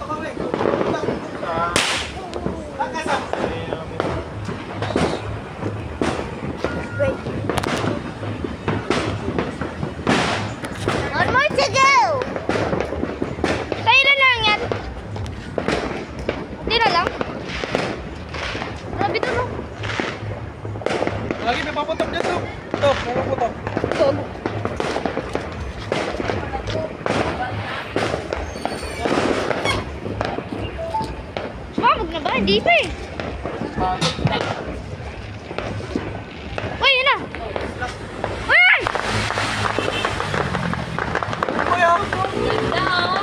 Wait. One more to go. Kailan na lang yan? Hindi na lang. Grabe to, no? Lagi may paputok dito. Ito, may paputok. Ito. Sumabog na ba? Hindi pa eh. Uy, yun na. Uy! Kuya! Ganda oh.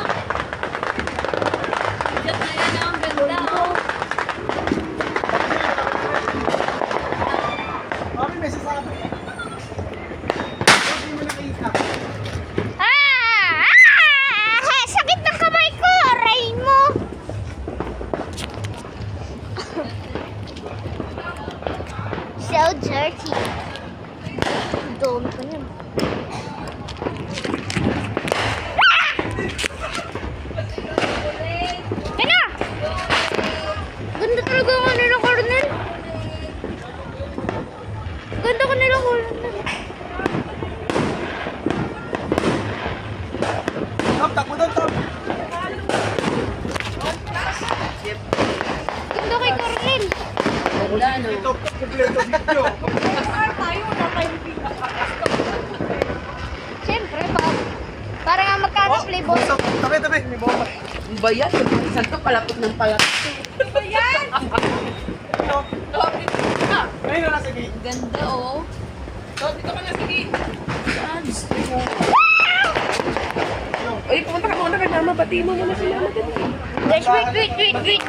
Ganda yan oh. Ganda oh. Mami, may sasabi. Hindi mo nakita. Sakit ng kamay ko! Aray mo! So dirty. Dome ko na. Kaya! Ganda talaga ang nila Cornel. Ganda ko nila Cornel. Tom, takbo doon, Tom. Ganda kay Cornel. Ganda no. Ito, kompleto video. Siyempre, para nga magkano playboy. Tabi, tabi. May bomba. Ang bayan. Isang to palapot ng palapot. Ito. Ayun na, sige. Ganda oh. Dito ka na sige. Saan? Uy, pumunta ka muna kay mama. Pati mo muna si mama. Guys, wait.